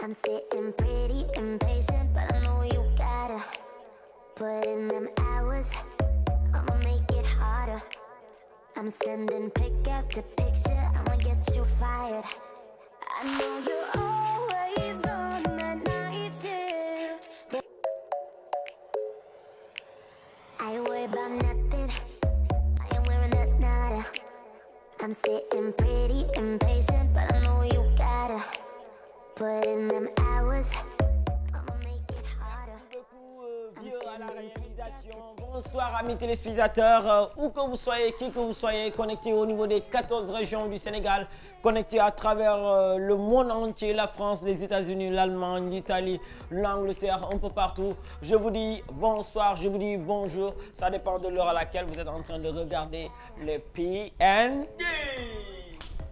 I'm sitting pretty impatient, but I know you gotta put in them hours. I'ma make it harder. I'm sending pick after picture, I'ma get you fired. I know you're always on that night shift, but I ain't worried about nothing. I am wearing a nada. I'm sitting pretty impatient, but I know you gotta put in them hours. I'ma make it harder. Vieux à la réalisation. Bonsoir amis téléspectateurs, où que vous soyez, qui que vous soyez, connectés au niveau des 14 régions du Sénégal, connectés à travers le monde entier, la France, les États-Unis, l'Allemagne, l'Italie, l'Angleterre, un peu partout. Je vous dis bonsoir, je vous dis bonjour, ça dépend de l'heure à laquelle vous êtes en train de regarder le PND.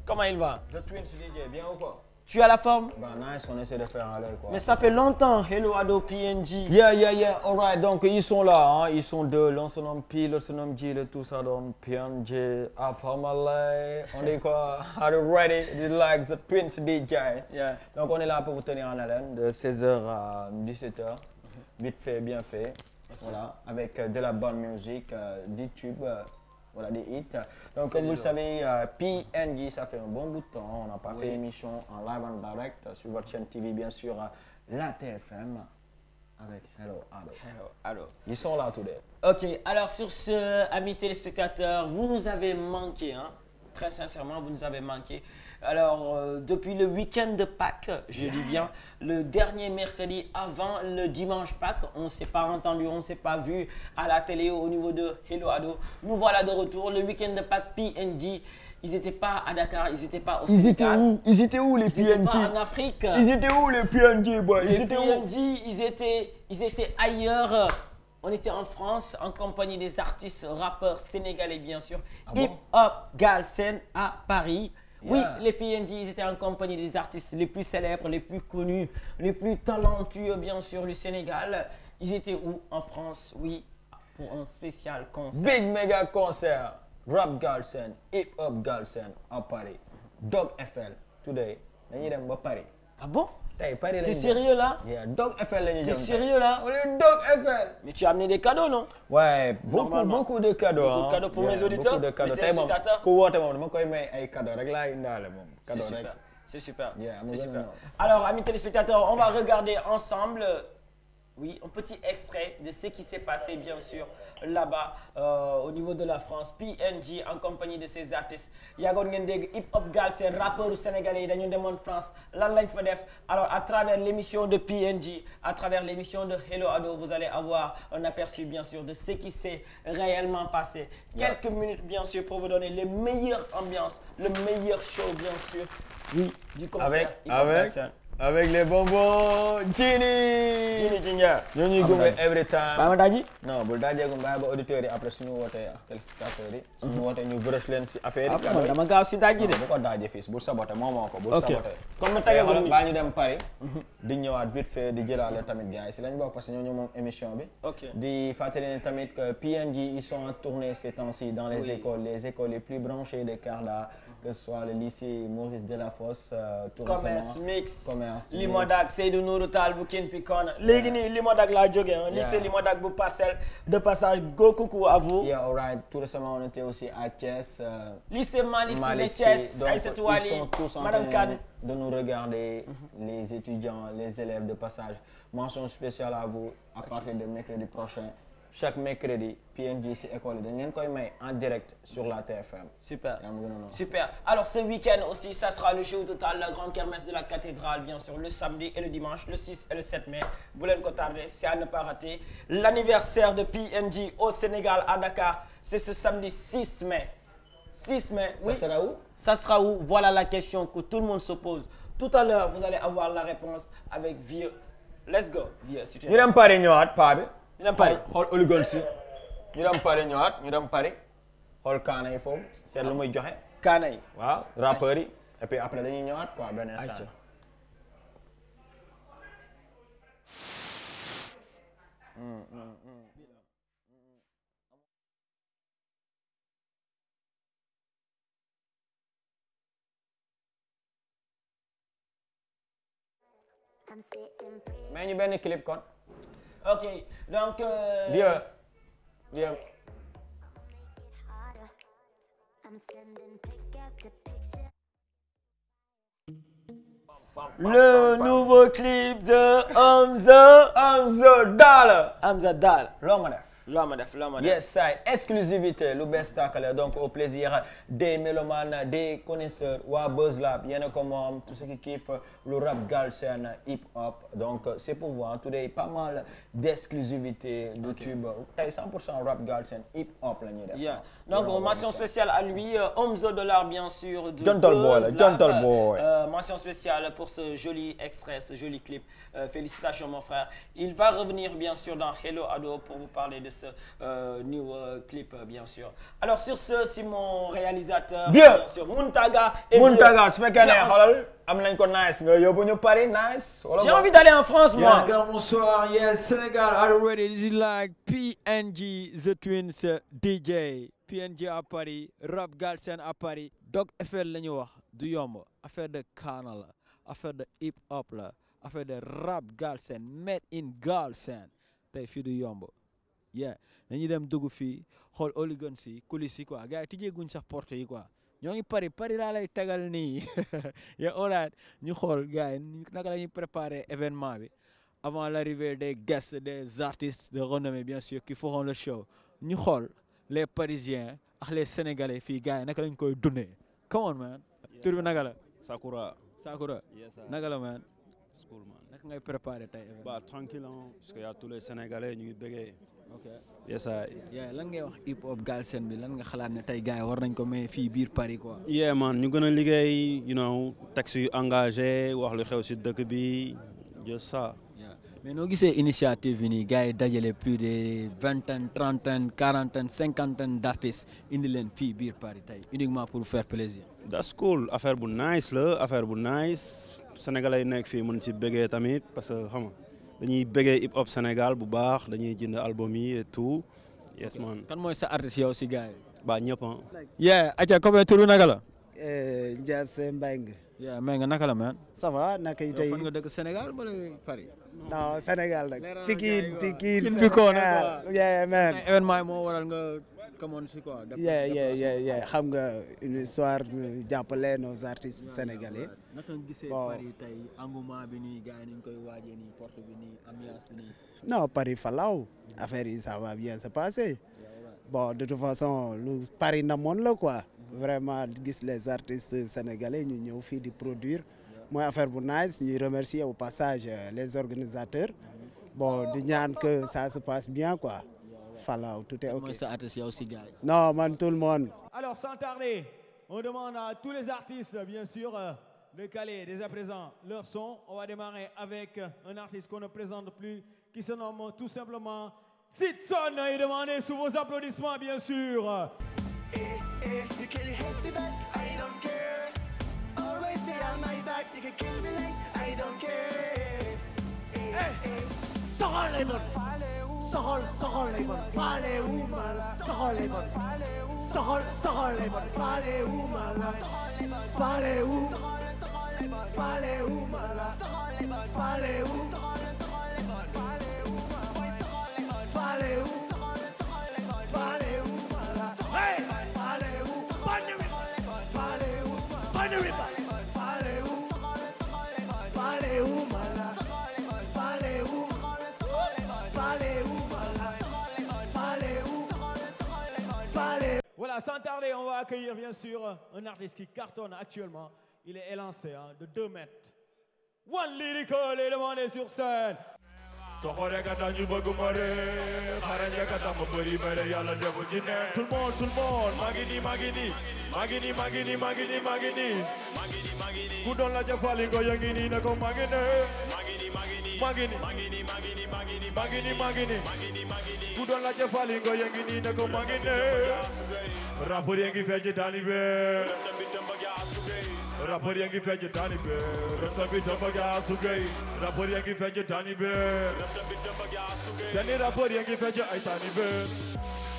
Comment il va? The Twins DJ, bien ou quoi? Tu as la forme? Bah nice, on essaie de faire aller quoi. Mais ça fait longtemps, Hello Ado PNG. Yeah, alright, donc ils sont là, hein. Ils sont deux, l'un se nomme P, l'autre se nomme G, le tout ça donne PNG, Afamalay, on dit quoi? Are you ready? This is like The Twins DJ. Yeah. Donc on est là pour vous tenir en haleine de 16h à 17h, vite fait, bien fait, voilà, avec de la bonne musique, des tubes. Voilà des hits. Donc comme vous le savez, PNJ, ça fait un bon bout de temps. On n'a pas fait émission en live en direct sur votre chaîne TV, bien sûr, la TFM, avec Hello Ado. Hello Ado. Ils sont là today. Ok, alors sur ce, amis téléspectateurs, vous nous avez manqué, hein? Très sincèrement, vous nous avez manqué. Alors, depuis le week-end de Pâques, je dis bien, le dernier mercredi avant le dimanche Pâques, on ne s'est pas entendu, on ne s'est pas vu à la télé au niveau de Hello Ado. Nous voilà de retour. Le week-end de Pâques, PNJ, ils n'étaient pas à Dakar, ils n'étaient pas au Sénégal. Ils étaient où les Ils n'étaient PNJ? pas en Afrique. Ils étaient où les PNJ, boy? Les PNJ, ils étaient ailleurs. On était en France en compagnie des artistes rappeurs sénégalais, bien sûr. Hip Hop Galsen à Paris. Oui, les PNJ, ils étaient en compagnie des artistes les plus célèbres, les plus connus, les plus talentueux, bien sûr, du Sénégal. Ils étaient où? En France, oui, pour un spécial concert. Big méga concert. Rap Galsen, Hip Hop Galsen à Paris. Dog FL, today. Dañuy dem ba Paris. Ah bon? Hey, Paris T'es sérieux là? Yeah, Dog FL lañuy T'es jëm. sérieux là? On est Dog FL. Mais tu as amené des cadeaux, non? Ouais, beaucoup de cadeaux. Beaucoup de cadeaux pour mes auditeurs, Beaucoup de cadeaux. mes téléspectateurs. Ku woote moom dama koy may ay cadeaux rek laay indaale moom. C'est Cadeaux rek. super. C'est super. Yeah, C'est I'm super. gonna know. Alors, amis téléspectateurs, on va regarder ensemble, oui, un petit extrait de ce qui s'est passé, bien sûr, là-bas, au niveau de la France. PNJ en compagnie de ses artistes. Yagoon ngeen dégg Hip Hop Galsen rappeurs sénégalais yi dañu demoon France lan lañ fa def. Alors, à travers l'émission de PNJ, à travers l'émission de Hello Ado, vous allez avoir un aperçu, bien sûr, de ce qui s'est réellement passé. Quelques minutes, bien sûr, pour vous donner les meilleures ambiances, le meilleur show, bien sûr, oui, du concert Hip Hop Galsen. Avec les bonbons Jini Jinja. ñoo ñuy gunge every time. Ba ma daji? Non bul daajeegum bàyyi ba auditeurs yi après suñu wootee ak téléspectateurs yi. suñu wootee ñu vërës leen si affaire yi. Ah, dama gaaw si daji de. bu ko daajee fii bul saboté moo ko bul Ok. saboté. Comme ma tagee ko baa ñu dem Paris. di ñëwaat vite fait di jëlaale tamit gars yi si lañ bokk parce que ñoo moom émission bi. Ok. di fàttali ne tamit que PNJ ils sont en tournée ces temps-ci dans les écoles les plus branchées de Carla, que ce soit le lycée Maurice Delafosse, tout Commerce récemment. mix. Commerce Limodak Seydou Nourou Tall bu King Pikon. léegi nii Limodak laa jógee ah. lycée Limodak bu Parcelles. De passage, go coucou à vous. Yeah, alright. Tout récemment, on était aussi à Thiès. Lycée Malick Sy de Malick Thiès. Sy. Donc, Aïssatou ils Wali, sont tous en Madame train Kane. de nous regarder, les étudiants, les élèves de passage. Mention spéciale à vous à partir de mercredi prochain. Chaque mercredi, PNJ si école dañ leen koy may en direct sur la TFM. Super. yaa ma gën a noonu. Super. Alors ce week-end aussi, ça sera le show total, la grande kermesse de la cathédrale, bien sûr, le samedi et le dimanche, le 6 et le 7 mai. Bu leen ko tardé, c'est à ne pas rater. L'anniversaire de PNJ au Sénégal, à Dakar, c'est ce samedi 6 mai. 6 mai, oui. Ça sera où? Ça sera où? Voilà la question que tout le monde se pose. Tout à l'heure, vous allez avoir la réponse avec Vieux. Let's go, Vieux. Si tu ñu dem Paris ñëwaat paa bi. ñu dem Paris. xool Oligons si. ñu dem Paris ñëwaat ñu dem Paris. xool kaana yi foofu seet lu muy joxe. Kaana yi. waaw rappeurs yi. et puis après dañuy ñëwaat quoi benn instant. I'm sitting pretty. mais ñu benn clip kon. ok donc. Vieux. Make it harder. I'm sending pick after picture. Le nouveau clip de Hamza Dal. L'homme a def. Yes, ça exclusivité lu bees tàkkale donc au plaisir des mélomanes des connaisseurs waa Buzz Lab yéen a ko moom tout ce qui kiffe le rap galsen hip hop donc c'est pour vous today pas mal d'exclusivité de tube tey 100% rap galsen hip hop la ñuy def. Yeah. Donc mention spéciale à lui Hamza Dollar bien sûr. de Gentle boy la Buzz gentle Lab. boy. Mention spéciale pour ce joli extrait, ce joli clip. Félicitations mon frère. Il va revenir bien sûr dans Hello Ado pour vous parler de ce new clip bien sûr. Alors sur ce, si mon réalisateur bien sûr Muntaga su fekkee ne xoolal am nañ ko nice nga yóbbu ñu Paris nice. J'ai envie d'aller en France moi. Yeah, bonsoir, yes, Senegal, are you ready? This is like PNG, The Twins, DJ, PNG à Paris, Rap Galsen à Paris. Donc affaire la ñu wax du yomb, affaire de Kaana la, affaire de hip hop la, affaire de Rap Galsen, made in Galsen. Tey fii du yomb. Yeah, dañuy dem dugg fii xool oligan si coulisses yi quoi gars yi tijjee guñ sax porte yi quoi ñoo ngi Paris laa lay tegal nii yeah, all right ñu xool gars yi naka la ñuy préparer événement bi avant l'arrivée des guests des artistes de renommée bien sûr qui feront le show ñu xool les Parisiens ak les Sénégalais fii gars yi naka lañ koy dundee come on man tur bi naka la Sakura. Yes, naka la man School man. naka ngay préparer tey événement Bah tranquille parce que y a tous les Sénégalais ñu ngi bëggee. ok Yes I. yeah, lan ngay wax hip hop Galsen bi lan nga xalaat ne tey gars yi war nañ ko may fii biir Paris quoi. Yeah man ñu gën a liggéey you know texte yu engagé wax lu xew si dëkk bi just ça. Yeah. Mais noo gisee initiative bi nii gars yi dajale plus de vingtaine trentaine quarantaine cinquantaine d'artistes indi leen fii biir Paris tey uniquement pour faire plaisir. That's cool affaire bu nice la affaire bu nice Sénégalais yi nekk fii mën ci bëggee tamit parce que xam nga dañuy bëggee hip hop Sénégal bu baax dañuy jënd album yi et tout. Yes man. Kan mooy sa artiste yow si gars yi. Ba ñëpp ah. yeah aca comme turu naka la. Ndiasse Mbengue. yeah mais nga naka la man. Ça va naka tey fan nga dëkk Sénégal wala Paris. non Sénégal nag. Pikine yeah man. événement yi moo waral nga comment si quoi. yeah xam nga une histoire jàppale nos artistes sénégalais. naka nga gisee Paris tey engouement bi nii gars yi ni ñu koy waajee nii porte bi nii ambiance bi nii. non Paris falaw affaire yi ça va bien se passer. Bon de toute façon lu Paris namoon la quoi. Vraiment gis les artistes sénégalais ñu ñëw fii di produire. mooy affaire bu nice ñuy remercier au passage les organisateurs. Bon di ñaan que ça se passe bien quoi. Falaw tout est ok. mooy sa artiste yow si gars yi. Non man tout le monde. Alors sans tarder, on demande à tous les artistes bien sûr de caler dès à présent leur son. On va démarrer avec un artiste qu'on ne présente plus qui se nomme tout simplement Sidson. Et demandez sous vos applaudissements bien sûr. You can hate me but I don't care. Always be on my back. You can kill me like I don't care. Soxol lay bon. Soxol lay bon. Faale wu ma la. Soxol lay bon. Soxol lay bon. Faale wu ma la. Faale wu ma la. Faale wu. Faale wu. Voilà, sans tarder, on va accueillir bien sûr un artiste qui cartonne actuellement. Il est élancé de 2 mètres. One Lyrical est demandé sur scène. Soxore kata ñu bëgg ma ree xarañe kata ma bëri mere yàlla defu ci ne tout le monde maa ngi nii ku doon la jafali ko yangi nii ne ko maa ngi nii ku doon la jafali ko yangi nii ne ko maa ngi ne rappeur yi ngi fecc daani be rappeur yi ngi fecc daani be resta bi dama ga sugay rappeur yi ngi fecc daani be seeni rappeur yi ngi fecc ay daani be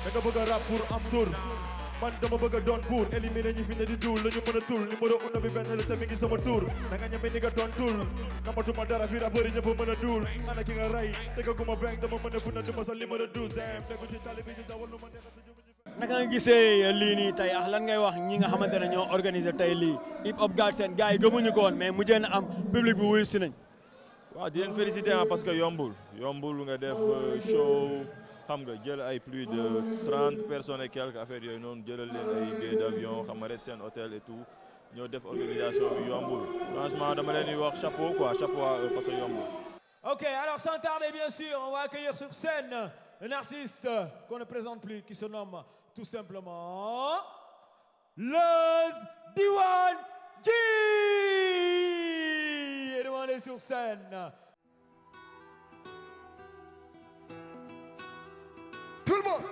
da nga bëgg a rap pour am tur man dama bëgg a doon pour éliminer ñi fi ne di duul lañu mën a tul numéro 1 bi benn la te mi ngi sama tour na nga ñeme ni nga doon tul namatuma dara fi rappeur yi ñëpp mën a duul ana ki nga rey tegaguma benn dama mën a fu na duma sa numéro 12 dem tegu ci tali bi di dawal lu ma naka nga gisee lii nii tey ak lan ngay wax ñi nga xamante ne ñoo organisé tey lii hip hop Galsen gars yi gëmuñu ko woon mais mujjee na am public bi wuyu si nañ. waaw di leen féliciter parce que yombul nga def show xam nga jël ay plus de 30 personnes et quelques affaires yooyu noonu jëlal leen ay billets d'avion xam nga reste seen hôtel et tout ñoo def organisation bi yombul franchement dama leen di wax chapeau quoi chapeau à eux parce que yombul. Ok, alors sans tarder bien sûr, on va accueillir sur scène un artiste qu'on ne présente plus qui se nomme tout simplement Leuz Diwan G. Et demandez sur scène. Tout le monde.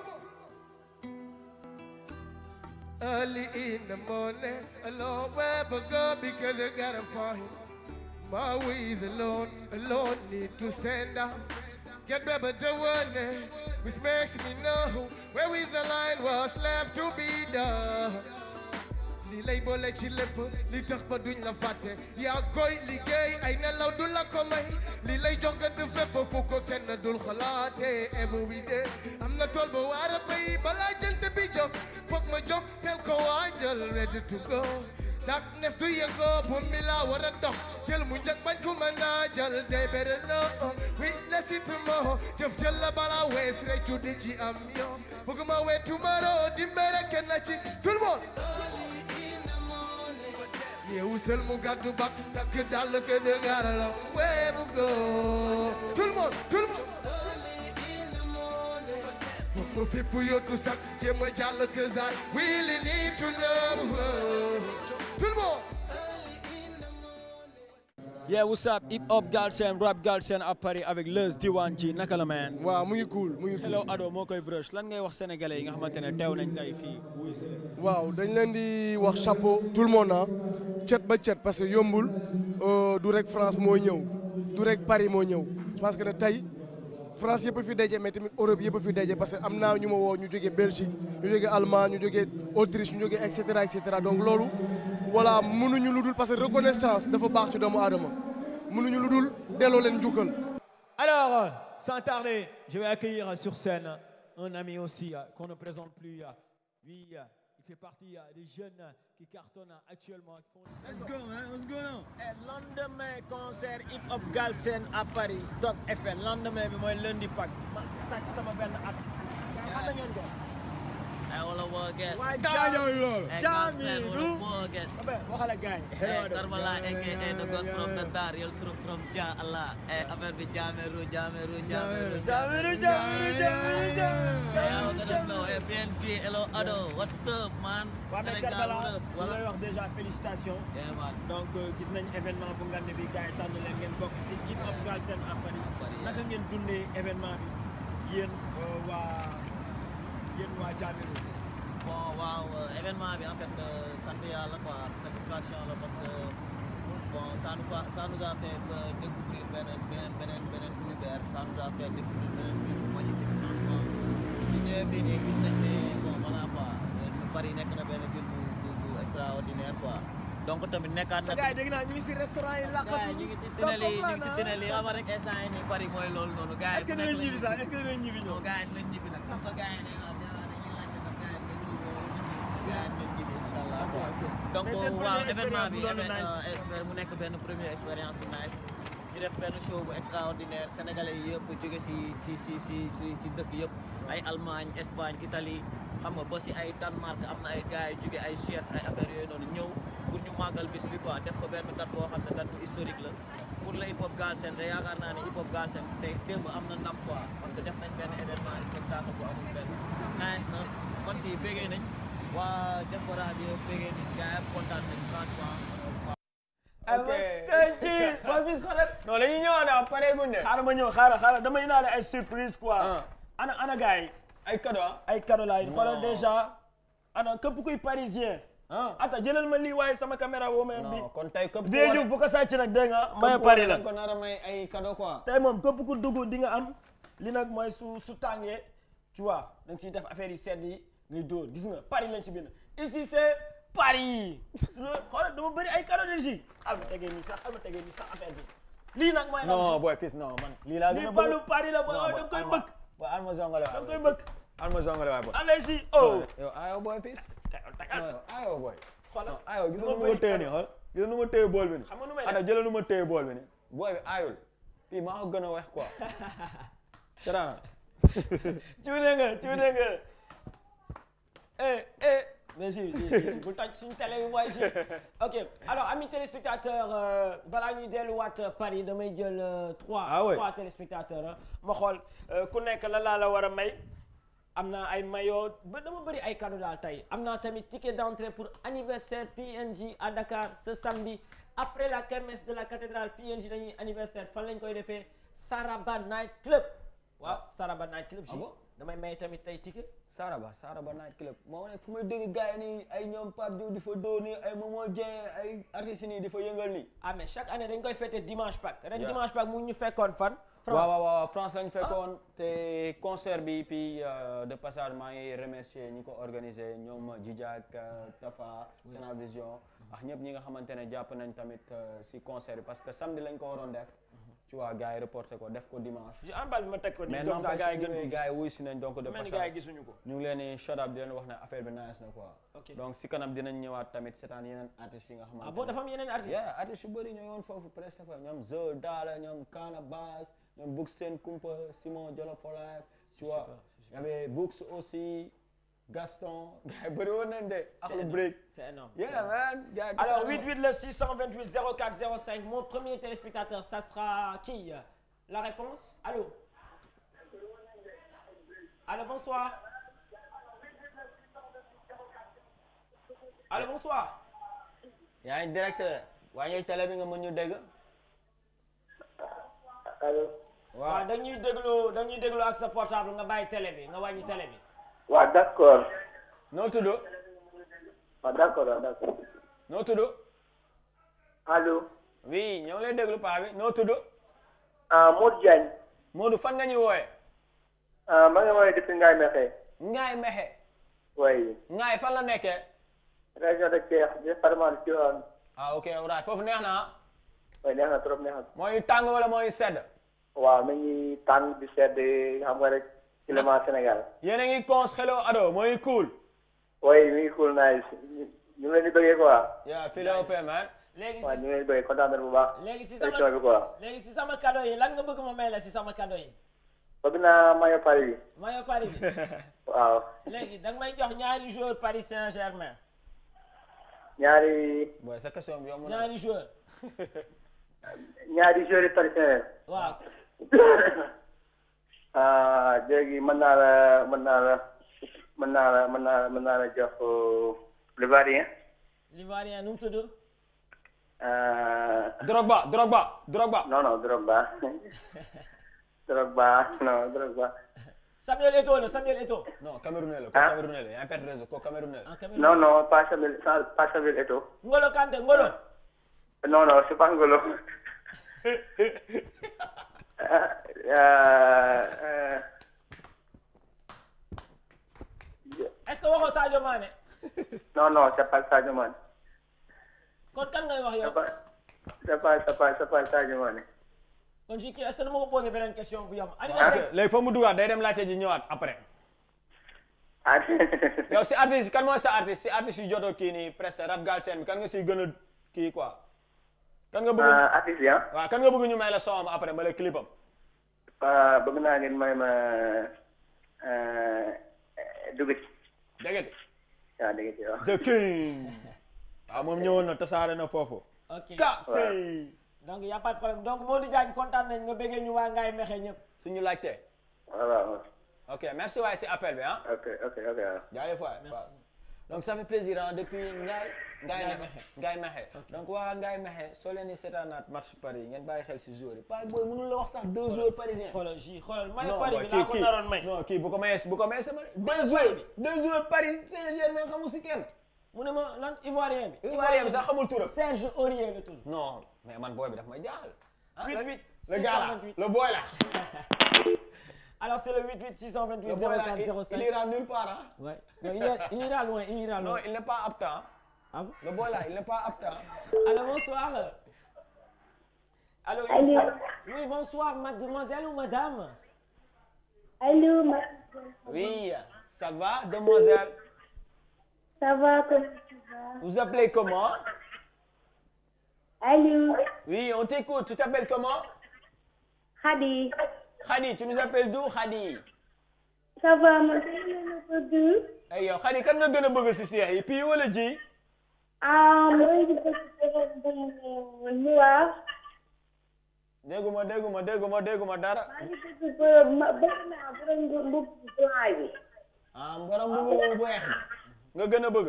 Early in the morning, a long way but go because I gotta find my ways alone need to stand up. Get better the one, which makes me know where is the line was left to be done. Li lay boole ci lépp li tax ba duñ la fàtte yaa koy liggéey ay nelaw du la ko may li lay jox nga du fépp fu ko kenn dul xalaate every day am na tool ba war a béy balaa jant bi jóg foog ma jóg tel ko waajal ready to go darkness du yëngoo bu mi la war a dox jël mu njëkk bañ ku mën a jël day better know witness it tomorrow jëf jël la bala wees reccu di ci am yoon bëgguma wee tomorrow di mere kenn ci tout le monde yeewu sel mu gàddu bak takk dàll ke de gaara la wee bu go tout le monde pour fi pour yottu sax jéem a jàll ke zaay we really need to know tout le monde. Yeah, what's up? Hip hop Galsen, rap Galsen à Paris avec Leuz Diwan G naka la man. waaw mu ngi cool mu ngi cool. Hello Ado moo koy vroche lan ngay wax sénégalais yi nga xamante ne teew nañ tey fii wuyu si leen. waaw dañ leen di wax chapeau tout le monde ah cet ba cet parce que yombul du rek France moo ñëw du rek Paris moo ñëw je pense que ne tey France yëpp a fi daje mais tamit Europe yëpp a fi daje parce que am naa ñu ma woo ñu jógee Belgique ñu jógee Allemagne ñu jógee Autriche ñu jógee et cetera donc loolu voilà mënuñu lu dul parce que reconnaissance dafa baax ci doomu aadama mënuñu lu dul delloo leen njukkal. Alors, sans tarder, je vais accueillir sur scène un ami aussi qu'on ne présente plus. Lui, il fait partie des jeunes qui cartonnent actuellement. Let's go man, what's going on? lendemain concert hip hop Galsen à Paris Doc FM lendemain bi mooy lundi Pâques ma sàcc sama benn artiste xam ngeen ko ay wala boo gees waaye jaajëf loolu Galsen wala boo gees waxala gaay Karbala aka the ghost from the dar real truth from Jah Allah affaire bi jameru yow gën a know PNG hello Ado what's up man Sénégal wala wax déjà félicitations donc gis nañ événement bu ngand bi gars yi tànn leen ngeen bokk ci hip hop Galsen à Paris naka ngeen dundee événement bi yéen waa Jameru. Bon waaw événement bi en fait sant yàlla quoi satisfaction la parce que bon ça nous a fait découvrir beneen univers ça nous a fait découvrir beneen ville bu magnifique franchement ñu ñëwee fii nii gis nañ ne bon voilà quoi Paris nekk na benn ville bu extraordinaire quoi donc tamit nekkaat na. gars yi dégg naa ñu ngi si restaurant yi laqatu ñu ngi ci tunnel yi xam rek instant yi nii Paris mooy loolu noonu. gars yi est-ce que dinañ ñibbi sax est-ce que dinañ ñibbi ñoom. gars yi dinañ ñibbi nag parce que gars yi dañuy laajte nag gars yi dinañ ñibbi incha allah. donc waaw événement bi mu nekk benn première expérience bu nice ñu def benn show bu extraordinaire sénégalais yi yëpp jóge si dëkk yëpp ay Allemagne Espagne Italie xam nga ba si ay Danemark am na ay gars yu jóge ay Suède ay affaires yooyu noonu ñëw pour ñu màggal bis bi quoi def ko benn date boo xam ne date bu historique la pour le hip hop Galsen te yaakaar naa ne hip hop Galsen tey démb am na ndam quoi parce que def nañ benn événement spectacle bu amul fenn nice na kon si bégee nañ waa diaspora bi yëpp bégee nañ gars yi kontaan nañ franchement. ok non dañuy ñëwaat daal pareeguñ de. xaaral ma ñëw xaaral dama indaale ay surprise quoi. ana gars yi. ay cadeau laay xoolal déjà ana képp kuy parisien. ata jëlal ma lii waaye sama caméra woomeen bi. kon tey képp ku wane bu ko sàcc nag dégg nga. may Paris la ko nar a may ay cadeau quoi. tey moom képp ku dugg di nga am li nag mooy su tàngee tu vois da nga siy def affaire yi sedd yi ngay dóor gis nga Paris lañ ci bind ici c'est Paris xoolal dama bëri ay cadeau de jus xam nga tegee nii sax affaire bi lii nag mooy non boy fils non man lii laa gën a bëgg balu Paris la booy da nga koy bëgg boy alma zongale waay da nga koy bëgg alma zongale waay boy allez y oh yow ayo boy fils tagal ayo boy xoolal ayo gis nga nu ma téye nii xool gis nga nu ma téye bool bi nii xam nga nu may ana jëlal nu ma téye bool bi nii boy bi ayul fii maa ko gën a weex quoi serana cuune nga mais si bul toj suñu télé bi mooy si ok alors amis téléspectateurs balaa ñuy delluwaat Paris damay jël trois téléspectateurs ma xool ku nekk la war a may am na ay maillot ba dama bëri ay cadeau daal tey am naa tamit ticket d'entrée pour anniversaire PNJ à Dakar ce samedi après la kermesse de la cathédrale PNJ dañuy anniversaire fan lañ koy defee Saraba Night Club waaw Saraba Night Club si damay may tamit tey ticket Saraba Night Club moo ne fu may dégg gars yi nii ay ñoom Pape Diouf di fa dóor nii ay Momo Dieng ay artistes nii di fa yëngal nii. ah mais chaque année dañ koy fêter dimanche Pâques. ren dimanche Pâques mu ñu fekkoon fan. France waaw France lañ fekkoon te concert bi puis de passage maa ngi remercier ñi ko organisé ñoom Djidjak Tafa Sénat Vision ak ñëpp ñi nga xamante ne jàpp nañ tamit si concert bi parce que samedi lañ ko waroon def. tu vois gars yi reporté ko def ko dimanche. embal ma teg ko mais non pas gars yi wuy si nañ donc de passage gars yi gisuñu ko. ñu ngi leen di shut up di leen wax ne affaire bi nice na quoi. donc si kanam dinañ ñëwaat tamit seetaan yeneen artistes yi nga xamante ne. bon dafa am yeneen artistes. artistes yu bëri ñoo yoon foofu presque fa ñoom Zo Dala ñoom Kana Bass ñoom Books Sen Kumpa Simon Jolofolaay tu vois y avait Books aussi Gaston gars yi bëri woon nañ de. ak le break c'est énorme. yeah man. alors 88 le 628 04 05 mon premier téléspectateur ça sera qui la réponse allô bonsoir allô bonsoir. yaa ngi direct wàññil télé bi nga mën ñu dégg. allo. waaw dañuy déglu ak sa portable nga bàyyi télé bi nga wàññi télé bi. waaw d'accord. noo tudd. waaw d'accord. noo tudd. allo. oui ñoo ngi lay déglu paa bi noo tudd. Modou Diagne. Modou fan nga ñu wooyee. maa ngi woowee depuis Ngaye Mekhe. Ngaye Mekhe. oui. Ngaye fan la nekkee. région de Thiès département de Tivaouane. ok alright foofu neex na. oui neex na trop neex na. mooy tàng wala mooy sedd. waaw mi ngi tàng di sedd xam nga rek. Clément Sénégal. yéen a ngi cons Hello Ado mooy cool. oui mi ngi cool nice ñu ngi leen di bëggee quoi. yaa fii la ëppee man. léegi waaw ñu ngi leen di bëggee kontaan nañu bu baax. léegi si sama cadeau yi lan nga bëgg ma may la si sama cadeau yi. bëgg naa maillot Paris bi. maillot Paris bi. waaw. léegi da nga may jox ñaari joueur Paris Saint-Germain. ñaari. bon sa question bi yomb na. ñaari joueur. ñaari joueur Paris Saint-Germain. waaw. léegi mën naa la jox l'Ivoirien. l'Ivoirien nu mu tudd. Drogba. non Drogba. Drogba. Samuel Eto'o. non Camerounais la. Camerounais la yaa ngi perdre réseau ko Camerounais la. non pas Samuel Eto'o. Ngolo Kanté Ngolo. non c'est pas Ngolo. est-ce que waxoo Sadio Mané. non c'est pas Sadio Mané. kon kan ngay wax yow. c'est pas Sadio Mané. kon ci kii est-ce que dama ko posé beneen question bu yam. léegi foo mu dugaat day dem laajte ji ñëwaat après. yow si artiste kan mooy sa artiste si artiste yu jotoo kii nii presque rap Galsen bi kan nga siy gën a kii quoi. kan nga bëgg artiste yi waaw kan nga bëgg ñu may la son am après ma la clipam. bëgg naa ngeen may ma Dugati. Dugati. waaw Dugati waaw. The King. waaw moom ñëwoon na tasaare na foofu. ok donc y a pas de problème donc Modou Diagne kontaan nañ nga bëggee ñu waa Ngaye Mekhe ñëpp. suñu laajte. waaw. ok merci waay si appel bi ah. ok. jaajëf waay waaw. donc ça fait plaisir ah depuis Ngaye Mekhe donc waa Ngaye Mekhe soo leen di seetaanaat match Paris ngeen bàyyi xel si joueurs yi Paris booy mënul la wax sax 2 joueurs parisiens. xoolal maillot Paris bi laa ko naroon may. non kii bu ko mayee sama 2 joueurs Paris Saint-Germain xamul si kenn. mu ne ma lan Ivoirien bi. Ivoirien bi sax xamul turam. Serge Aurier la tudd. non mais man booy bi daf may jaaxal. 88 le gars là le boy là. Alors c'est le 88 628 04 05. Il ira nulle part, hein? Ouais. Non, il ira loin, il ira loin. Non, il n'est pas apte, hein? Ah bon? Le boy là, il n'est pas apte, hein? Allô, bonsoir. Allô. Allô. Oui, bonsoir, mademoiselle ou madame? Allô, mademoiselle. Oui, ça va, demoiselle? Ça va, comment tu vas? Vous appelez comment? Allô. Oui, on t'écoute. Tu t'appelles comment? Khadi. Khadi, tu nous appelles d'où, Khadi? Ça va, man. Je bëgg. Ay yow Khadi kan nga gën a bëgg si seex yi pii wala ji? Maa ngi bëgg bu noir. dégguma dara. Maa ngi bëgg naa borom mbubb blanc bi. Ah, borom mbubb bu weex nga gën a bëgg.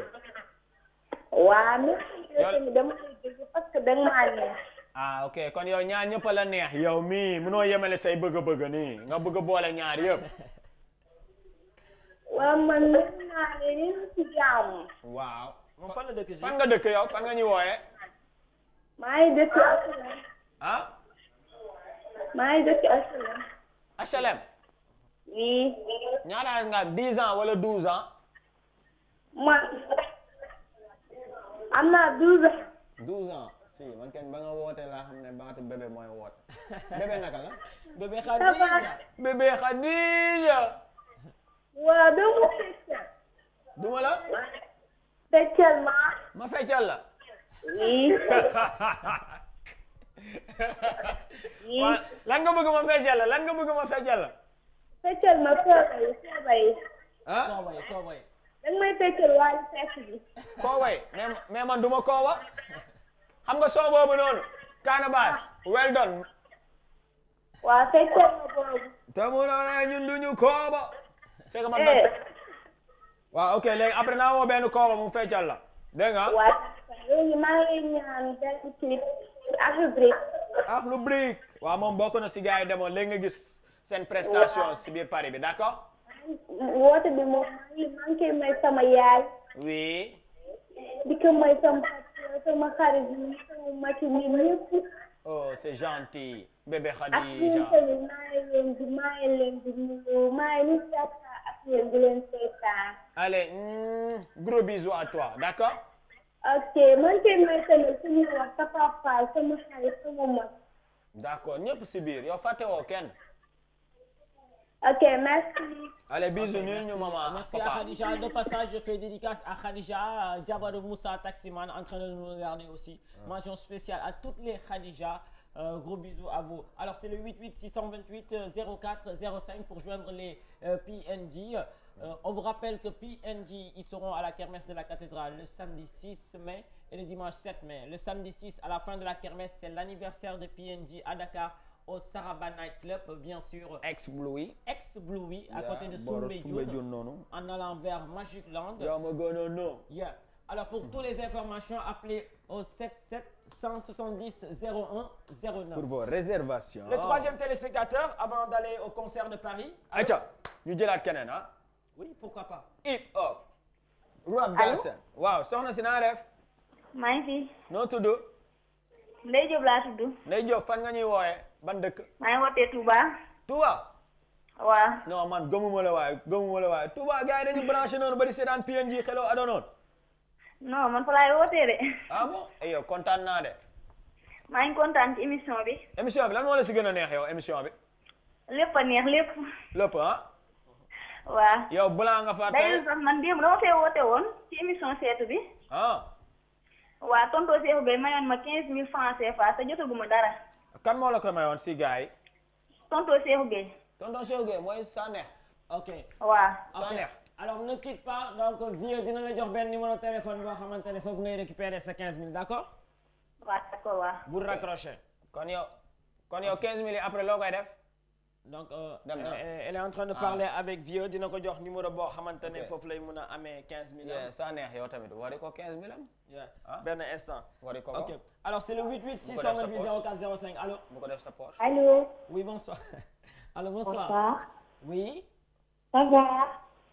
Waa mais dama koy bëgg parce que danga maa neex. Ah, ok, kon yow ñaar ñëpp la neex yow mii mënoo yemale say bëgg-bëgg nii nga bëgg boole ñaar yëpp. Waaw man mën naa ne ni ci jàmm. Waaw. Moom fan la dëkk si? Fan nga dëkk yow fan nga ñu wooyee? Maa ngi dëkk HLM. Ah? Maa ngi dëkk HLM. HLM? Oui. Ñaata nga 10 ans wala 12 ans? Man am naa 12 ans. 12 ans si man kenn ba nga woote laa xam ne baatu bébé mooy woote. Bébé naka la? Bébé Khadija. Bébé Khadija. Waaw dama feccal. Duma la? Feccal ma. Ma feccal la? Oui. Waaw lan nga bëgg ma feccal la? Lan nga bëgg ma feccal la? Feccal ma koobay. Ah? Koobay. Danga may feccal waaye fecc bi. Koobay mais man duma kooba. Xam nga soo boobu noonu. Canabasse. Well done. Waaw feccal ma boobu. Te mu ne ñun duñu kooba. C'est que man waaw ok léegi après naa woo benn kooba mu feccal la. Dégg nga? Waaw léegi maa ngi ñaan benn clip Akhlou Brick. Akhlou Brick. Waaw moom bokk na si gars yi demoon léegi nga gis seen prestation si biir Paris bi d'accord? Woote bi moom maa ngi koy may sama yaay. Oui. di ko may sama xarit yi sama mati ni ñëpp. Oh c'est gentil. Bébé ak Khadija. ñun tamit maa ngi leen di nuyu maa ngi leen ak yéen di leen seetaan. Allez, gros bisous à toi, d'accord? Ok, man koy may tamit suñu wax sa papa sama xarit sama mag. D'accord, ñëpp si biir yow fàtte woo kenn. Ok, merci. Allez, bisous ñun ñu maman. Merci à Khadija. De passage, je fais dédicace à Khadija, Diabado Moussa, taximan, en train de nous regarder aussi. Mention spéciale à toutes les Khadija. Gros bisous à vous. Alors, c'est le 88 628 04 05 pour joindre les PNJ. On vous rappelle que PNJ, ils seront à la kermesse de la cathédrale le samedi 6 mai et le dimanche 7 mai. Le samedi 6, à la fin de la kermesse, c'est l'anniversaire de PNJ à Dakar, au Saraba Night Club, bien sûr. Ex-Bluey. Ex-Bluey, à côté de Soumbédioune, en allant vers Magic Land. Yeah. Alors, pour toutes les informations, appelez au 77 170 01 09. Pour vos réservations. Le troisième téléspectateur, avant d'aller au concert de Paris. Aïcha, ñu jëlaat keneen ah. Oui, pourquoi pas. Hip hop. Rap Galsen. Waaw, soxna si naa def. maa ngi fi. Noo tudd? Ndeye Diop laa tudd. Ndeye Diop fan nga ñuy wooyee ban dëkk? maa ngi wootee Touba. Touba. waaw. Non man gëmuma la waaye Touba gars yi dañu branché noonu bari seetaan PNJ xeloo adonoon. non man fa laay wootee de. Ah bon? Yow kontaan naa de. maa ngi kontaan ci émission bi. Émission bi lan moo la si gën a neex yow émission bi? lépp a neex lépp. lépp ah? waaw. yow balaa nga fa tey. d'ailleurs sax man démb dama fee woote woon ci émission seetu bi. ah. waaw tonton Cheikhou Gueye mayoon ma 15000 francs CFA te jotaguma dara. kan moo la ko mayoon si gars yi. tonton Cheikhou Gueye. tonton Cheikhou Gueye mooy Sanex. ok. waaw. Sanex. Alors ne quitte pas, donc vieux dina la jox benn numéro de téléphone boo xamante ne foofu ngay récupérer sa 15000, d'accord? waaw d'accord waaw. bu raccrocher. kon yow 15000 yi après loo koy def. donc elle est en train de parler avec vieux dina ko jox numéro boo xamante ne foofu lay mën a amee 15000. Sanex yow tamit wari ko 15000 am. benn instant. wari ko ok alors c'est le 88 628 04 05 allô. bu ko def sa poche. allô. oui bonsoir. allô bonsoir. bonsoir. oui. ça va.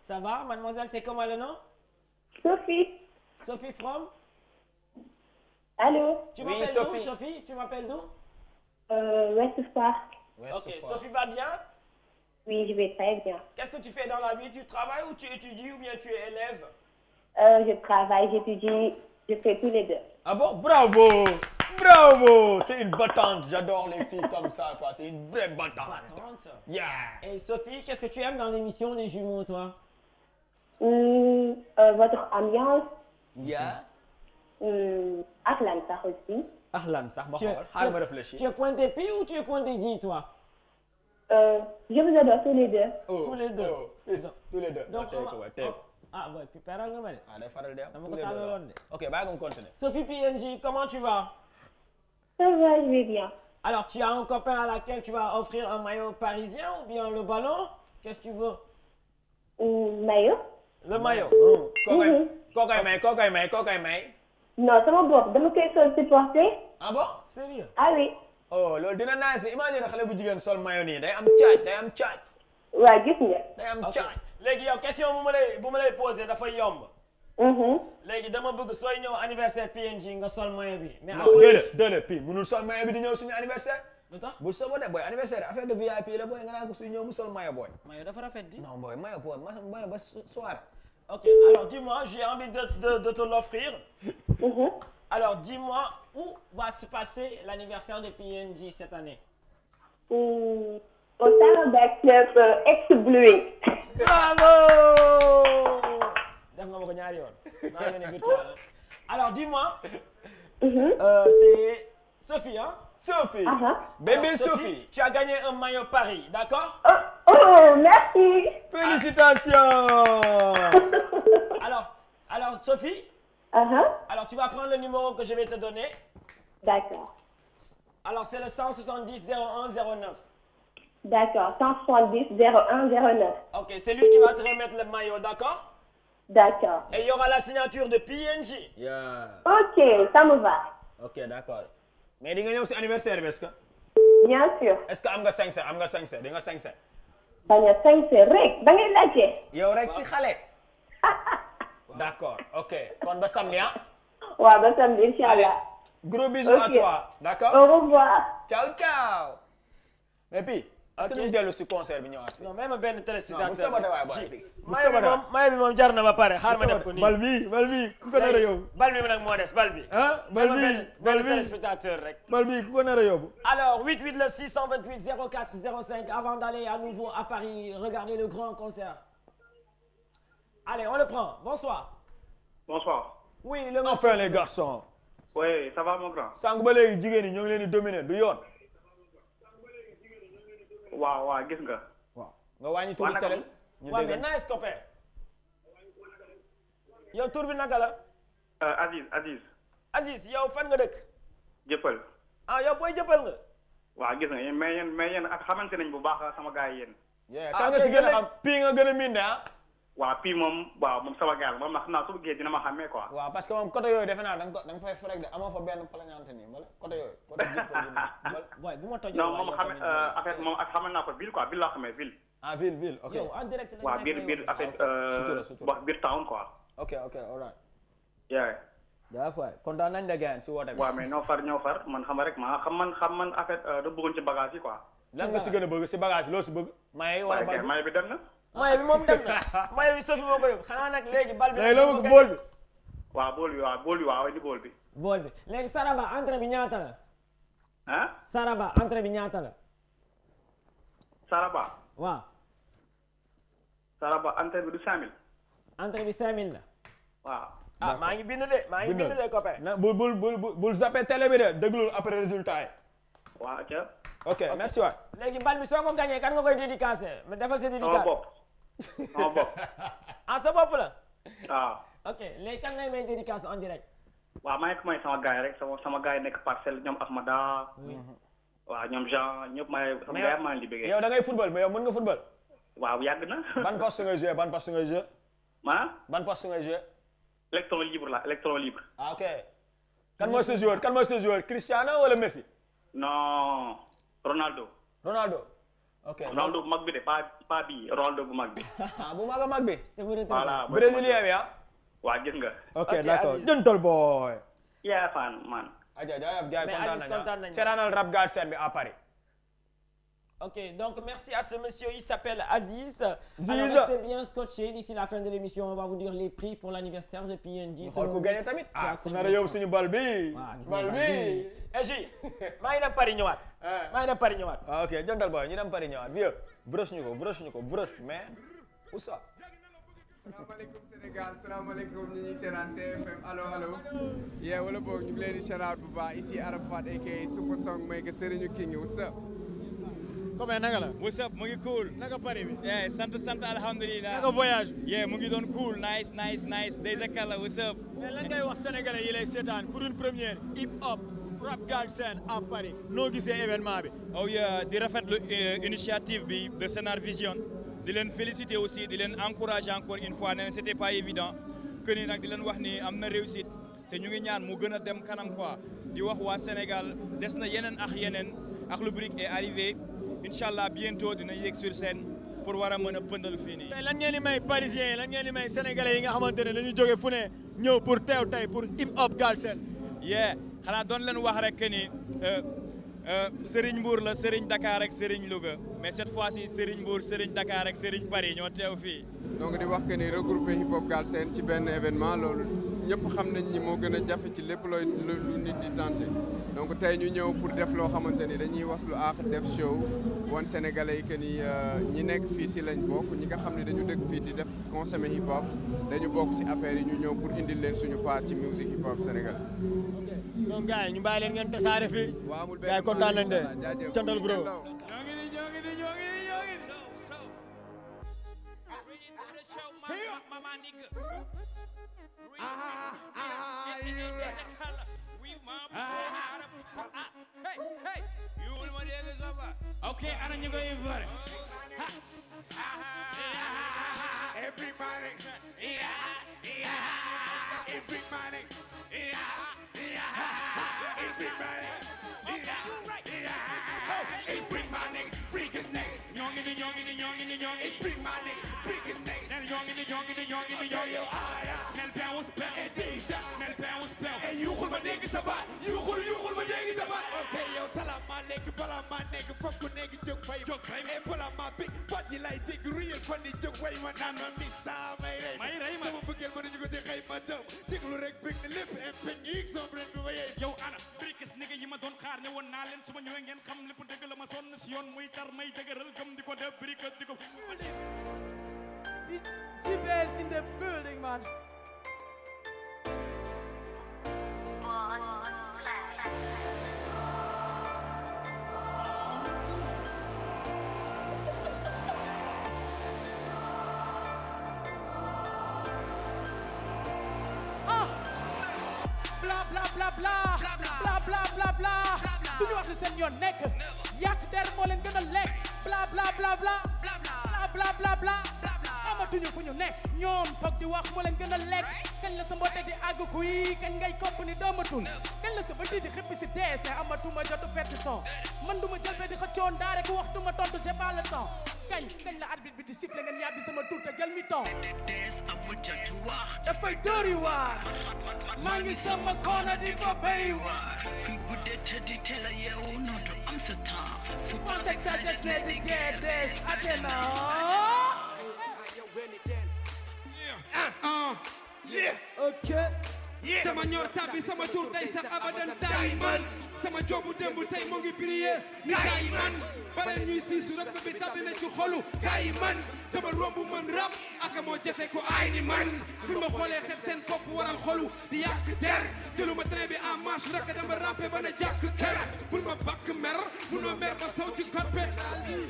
Ça va, mademoiselle, c'est comment le nom? Sophie. Sophie from? Allô? Tu m'appelles d'où, Sophie? Tu m'appelles d'où? Ouest Foire. Ok, Sophie va bien? Oui, je vais très bien. Qu'est-ce que tu fais dans la vie? Tu travailles ou tu étudies ou bien tu es élève? Je travaille, j'étudie, je fais tous les deux. Ah bon? Bravo! Bravo! C'est une battante. J'adore les filles comme ça, quoi. C'est une vraie battante. Yeah! Et Sophie, qu'est-ce que tu aimes dans l'émission Les Jumeaux, toi? Votre ambiance. Yeah. Ahlan sax aussi. Ahlan sax ma Tu es- xool xaaral ma réfléchir. Tu es pointé P ou tu es pointé J, toi? Je vous adore tous les deux. Tous les deux. Tous les deux. Donc, tey ko waay tey ko. Ah ouais, puis peral nga ma de. Ah day faral di am. Dama tous ko les deux tàllaloon la. de. Ok, bàyyi ko continuer. Sophie PNJ, comment tu vas? Ça va, je vais bien. Alors, tu as un copain à laquelle tu vas offrir un maillot parisien ou bien le ballon? Qu'est-ce que tu veux? Maillot? Le maillot. Kokoy may. Non, sama bopp dama koy sol supporter. Ah bon? Sérieux? Ah oui. Oh loolu dina nice. Imagine xale bu jigéen sol maillot nii day am caaj day am caaj. Waa gis nga. Day am caaj. léegi yow question bu ma lay posé dafay yomb. léegi dama bëgg sooy ñëw anniversaire PNJ nga sol maillot bi. mais déedéet Pi mënul sol maillot bi di ñëw suñu anniversaire. lu tax bul soo de booy anniversaire affaire de VIP la booy nga naan ko suy ñëw mu sol maillot booy. maillot dafa rafet di. Non booy maillot booy maillot ba soirée. Ok, alors dis-moi, j'ai envie de te l'offrir. Alors dis-moi, où va se passer l'anniversaire de PNJ cette année? Au Starbucks Club ex-Bluey. Bravo! Def nga ma ko ñaari yoon. Maa ngi ne virtuel. Alors dis-moi, c'est Sophie, hein? Sophie. Bébé Alors, Sophie, tu as gagné un maillot Paris, d'accord? Oh, merci. Félicitations. Alors Sophie, alors tu vas prendre le numéro que je vais te donner. D'accord. Alors c'est le 170 01 09. D'accord, 170 01 09. Ok, c'est lui qui va te remettre le maillot, d'accord? D'accord. Et il y aura la signature de PNJ. Yeah. Ok, ça me va. Ok, d'accord. Mais di nga ñëw si anniversaire bi est-ce que? Bien sûr. Est-ce que am nga 500 di nga 500? bañ a sañse rek da ngay laajte. yow rek si xale. D'accord, ok. Kon ba samedi ah. waaw ba samedi inchallah. Gros bisous à toi, d'accord? Au revoir. Ciao ciao. Et puis, est-ce que ñu dellu si concert bi ñëwaat? Non, même benn téléspectateur. Non, Moustapha waay boy. Maye bi moom jar na ba pare xaar ma def ko nii. bal bi ku ko nar a yóbbu. Bal bi nag moo des bal bi. Ah bal bi benn téléspectateur rek. bal bi ku ko nar a yóbbu. Alors 88 le 628 04 05 avant d'aller à nouveau à Paris regarder le grand concert. Allez, on le prend. Bonsoir. Bonsoir. Oui, le monsieur. Enfin les garçons. Oui, ça va mon grand. Sànq ba léegi jigéen ñi ñoo ngi leen di dominer du yoon. waaw gis nga. waaw nga wàññi tuuti télé. waaw mais nice copain. yow tur bi naka la. Aziz yow fan nga dëkk. Jëppal. ah yow booy jëppal nga. waaw gis nga mais yéen ak xamante nañ bu baax sama gars yi yéen. kan nga si gën a xam pii nga gën a miin de ah. waaw pii moom sama gars la moom nag xam naa su bëggee dina ma xàmmee quoi. waaw parce que moom côté yooyu defe naa da nga fay fekk de amoo fa benn plaignante nii wala côté yooyu. côté waay bu ma tojee non moom xam affaire moom ak xamal naa ko ville quoi ville laa xamee ville. ah ville ok. yow en direct la waaw biir affaire biir town quoi. ok alright. yaa daa fay kontaan nañ de gars si woote bi. waaw mais ñoo far man xam rek ma xam man affaire da bëggoon ci bagage yi quoi. lan nga si gën a bëgg si bagage loo si bëgg. maye wala bal bi maye bi dem na. maye bi moom dem na maye bi Sophie moo ko yóbbu xanaa nag léegi bal bi. léegi la bëgg bool bi. waaw bool bi waaw indi bool bi. bool bi léegi Saraba entrée bi ñaata la. ah. Saraba entrée bi ñaata la. Saraba. waaw. Saraba entrée bi du 5000. entrée bi 5000 la. waaw. ah maa ngi bind de copain. na bul zappé télé bi de déglul après résultat yi. waaw ok merci waay. léegi bal bi soo ko gagné kan nga koy dédicacé ma defal sa dédicace. sama bopp. ah sa bopp la. waaw. ok léegi kan ngay may dédicace en direct. waaw maa ngi ko may sama gars yi rek sama gars yi nekk parcelle ñoom Ahmada. waaw ñoom Jean ñëpp sama gars yi maa ngi di bëggee. yow da ngay football mais yow mën nga football. waaw yàgg na. ban poste ngay joué ban poste ngay joué. ban poste ngay joué. électron libre. ah ok. kan mooy sa joueur Cristiano wala Messi. non Ronaldo. ok Ronaldo bu mag bi de pas bii Ronaldo bu mag bi. ah bu mag bi. voilà brésilien bi ah. waa gis nga. ok d'accord gentle boy. yeah fan man. aja jaay kontaan nañu seetaanal Rap Galsen bi à Paris. Ok, donc merci à ce monsieur, il s'appelle Aziz. Ziz. Alors restez bien scotché, d'ici la fin de l'émission, on va vous dire les prix pour l'anniversaire de PNG. xool ku gagné tamit. c'est ku nar a yóbbu suñu bal bi. bal bi. J maa ngi dem Paris ñëwaat. maa ngi dem Paris ñëwaat. ok jantal boy ñu dem Paris ñëwaat vieux. broche ñu ko broche man. où ça. salaamaaleykum Sénégal salaamaaleykum ñi ñuy seetaan TFM allo. yee wala boog ñu ngi leen di shout bu baax ici Arafat aka Super Song Maker Serigne King what's up. Comment naka la. What's up mu ngi cool. naka Paris bi. yeah sant alhamdulilah. naka voyage. yeah mu ngi doon cool nice. Déjà kala what's up. mais lan ngay wax sénégalais yi lay seetaan pour une première hip hop rap Galsen à Paris. noo gisee événement bi. oh yeah di rafetlu initiative bi de Senar Vision. di leen féliciter aussi di leen encourager encore une fois ne c'était pas évident que ni nag di leen wax ni am na réussite te ñu ngi ñaan mu gën a dem kanam quoi di wax waa Sénégal des na yeneen ak lu brique est arrivé. Inch'Allah bientôt dina yéeg sur scène pour war a mën a pëndal fii nii. tey lan ngeen di may parisiens yi lan ngeen di may sénégalais yi nga xamante ne dañu jóge fu ne ñëw pour teew tey pour hip hop Galsen. yeah xanaa doon leen wax rek que ni Serigne Mbour la Serigne Dakar ak Serigne Louga mais cette fois-ci Serigne Mbour Serigne Dakar ak Serigne Paris ñoo teew fii. donc di wax que ni regroupé hip hop Galsen ci benn événement loolu ñëpp xam nañ ni moo gën a jafe ci lépp looy lu nit di tenté donc tey ñu ñëw pour def loo xamante ni dañuy waslu aax def show wan sénégalais yi que ni ñi nekk fii si lañ bokk ñi nga xam ne dañu dëkk fii di def consommer hip hop dañu bokk si affaire yi ñu ñëw pour indil leen suñu part ci musique hip hop Sénégal. ok donc gars yi ñu bàyyi leen ngeen tasaare fii. waaw amul gars yi kontaan nañ de cantal bro. Okay, ana ñu koy invité. Everybody, everybody, it's bring my niggas, bring his niggas. Young in the it's bring my niggas, bring his niggas. Nel young in the Nel bounce bell, Nel bounce bell. And you hold my niggas about, you hold my niggas about. Okay, yo, salam alaikum, bala my nigga, fuck a nigga, joke fame, and bala my big body like dig real funny joke way, man, I'm a miss, my name. Some forget what you go to hate my dog. Take a reg, pick the lip, and pick X on bring away. Yo, Anna, biggest nigga, you don't car, no one, Nalan, so when you ain't come, lip, take a son, Sion, wait, my digger, come to the brick, to go. G-Bass in the building, man. Blah blah blah blah blah blah blah blah. Du ñu wax ni seen yoon nekk yàq der moo leen gën a lekk. Blah blah blah blah blah blah blah blah. Amatuñu fu ñu nekk ñoom toog di wax moo leen gën a lekk. Kañ la sa mboote di àgg kuy kañ ngay kopp ni doomatul. Kañ la sa bëti di xëppi si dees ne amatuma jotu perte temps. Man duma jël be di xëccoon daa rek wax duma tontu j'ai pas le temps. kañ la arbitre bi di siffler ngeen yàbbi sama tur te jël mi temps. dafay dóori waar. maa ngi sama koona di fa béy waar. kuy guddee te di teel a yeewu nootu am sa temps. fu pensé que ça geste ne di gee des atena. ok. sama ñor tabbi sama tur day sax abadan tay man. sama joobu démb tey moo ngi briller ni kaay man. bare ñuy siisu rek bi tabbi na ci xolu kaay man. dama romb man rap aka moo jafe ko ay ni man. fi ma xoolee xet seen bopp waral xolu di yàq der. jëluma train bi en marche rek dama rampé ba na jàkk kër. bul ma bakk mer munoo mer ba sow ci coppe.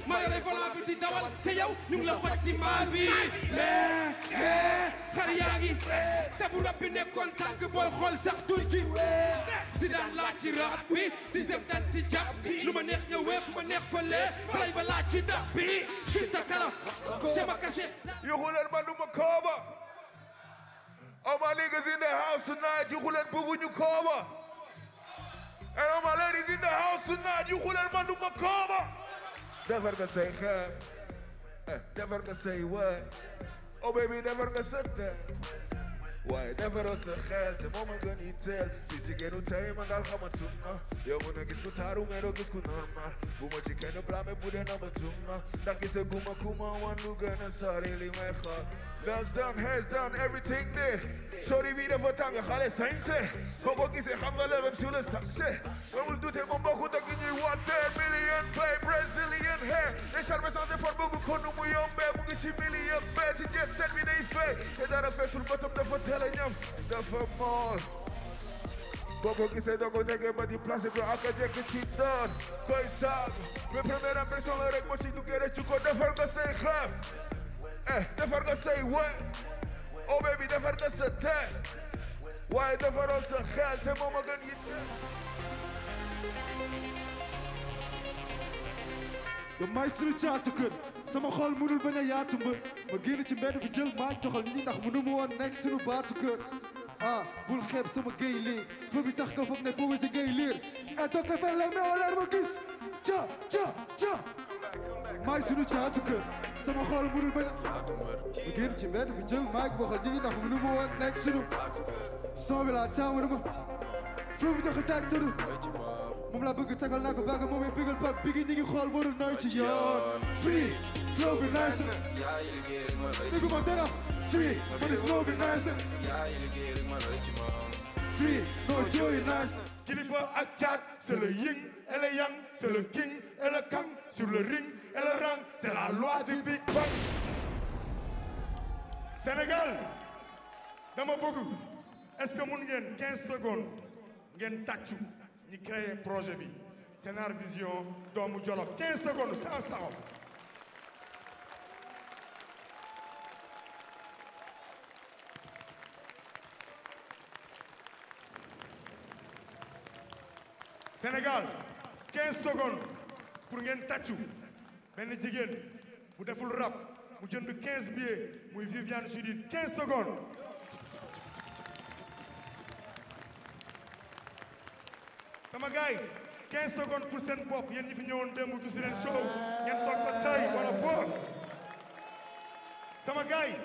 ma yore volant bi di dawal te yow ñu ngi la xoj ci maa bi. xar yaa ngi tabu rap bi nekkoon tànk booy xool sax dul ci. si daan laaj ci rap bi di sem dan ci jàpp bi. lu ma neex ñëwee fu ma neex fële falay ba laaj ci ndax bi. Shinta kala Shema Kashe. You hulen Banduma Koba. All my niggas in the house tonight, you hulen Bugunyu Koba. And all my ladies in the house tonight, you hulen Banduma Koba. Never gonna say hey. Never gonna say what. Oh baby, never gonna say that. waaye defaroo sa xel te moom a gën yitteel si jigéenu tey man daal xamatuma yow mën a gis ku taaru mais doo gis ku normal bu ma ci kenn blâme bu dee namatuma ndax gisaguma ku ma wan lu gën a sori li may xool Nails done, hairs done, everything there sori bi dafa tàng xale sañse boo ko gisee xam nga lëgëm sur le sachet amul dute moom bokkut ak ñuy woote million pay Brazilian hair les charme sans effort bëgg ko nu mu yombee mu ngi ci million pay ci jet set bi day fay te dara feesul bëtam dafa teel a ñam dafa mool boo ko gisee doo ko déggee ba di placé ko ak a jekk ci doon koy saag mais première impression la rek moo ci duggee rek ci ko defar nga say xeef defar nga say wëy oh baby defar nga sa tête waaye defaroo sa xel te moom a gën yitte yow may suñu caatu kër sama xol mënul bañ a yaatu mbër ma génn ci mbedd bi jël maa joxal nit ñi ndax mënu mu woon nekk suñu baatu kër ah bul xeeb sama géy lii fo bi tax nga foog ne boobu si géy liir e doka fe la mais wala ma gis ca may suñu caatu kër sama xol mënul bañ a ma génn ci mbedd bi jël maa joxal nit ñi ndax mënu mu woon nekk suñu son bi laa taamu ma fo bi tax a taag tëdd moom laa bëgg tagal naa ko baaga moom bëggal pak bigi ñi ngi xool warul nooy ci yoon free flow bi nice na dégguma dara free ma ni flow bi nice na free no joy nice na Kilifa ak Thiat c'est le yin et le yang c'est le king et le kang sur le ring et le rang c'est la loi du Big Bang Sénégal dama bëgg est-ce que mun ngeen 15 secondes ngeen tàccu ñi créé projet bi Sénar Vision doomu Jolof 15 secondes sans saxo Sénégal 15 secondes pour ngeen tàccu benn jigéen bu deful rap mu jënd 15 billets muy Viviane Chidid 15 secondes sama gars 15 secondes pour seen bopp yéen ñi fi ñëwoon démb du si leen show ngeen toog ba tay wala boog sama gars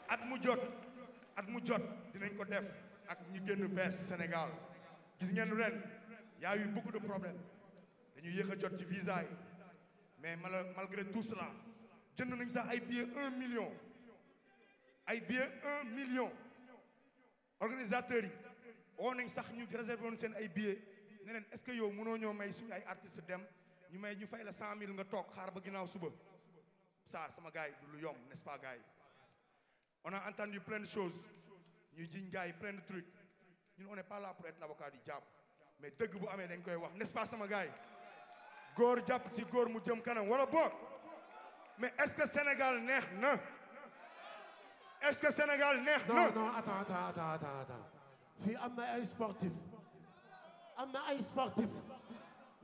at mu jot dinañ ko def ak ñi génn bees Sénégal gis ngeen ren y a eu beaucoup de problèmes dañuy yéex a jot ci visa yi mais malgré tout cela jënd nañ sax ay billets 1 million organisateurs yi woo nañ sax ñu réservé woon seen ay billets ne leen est-ce que yow mënoo ñoo may suñu ay artistes dem ñu fay la 100 000 nga toog xaar ba ginnaaw suba ça sama gars yi du lu yomb n'est-ce pas gars yi on a entendu plein de choses ñuy jiñ gars yi plein de trucs ñun on n'est pas là pour être l'avocat du diable mais dëgg bu amee dañ koy wax n'est-ce pas sama gars yi góor jàpp ci góor mu jëm kanam wala boog mais est-ce que Sénégal neex na est-ce que Sénégal neex na non attends fii am na ay sportif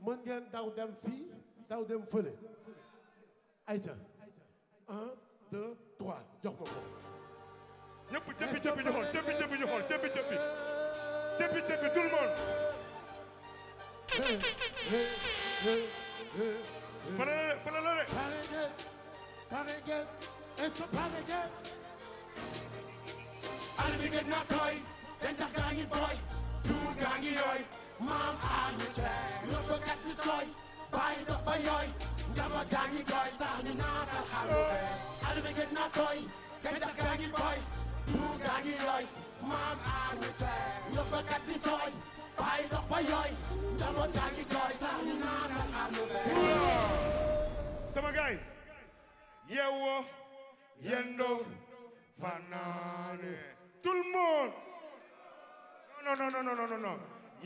mën ngeen daw dem fii daw dem fële ayca 1 2 3 jox ma ko ñëpp cëppi ñu xool cëppi tout le monde fële la rek pare ngeen est-ce que pare ngeen àll bi ngeen naa tooy dañ tax gaa ngi booy duur gaa ngi yooy maam aar ñu tey yóbbukat bi sooy bàyyi dox ba yooy njaboot gaa ngi jooy sax ñu naatal xaru àll bi ngeen naa tooy dañ tax gaa ngi booy duur gaa ngi yooy maam aar ñu tey yóbbukat bi sooy bàyyi dox ba yooy njaboot gaa ngi jooy sax ñu naatal xaru sama gaay yeewoo yendoo fanaane tout le monde non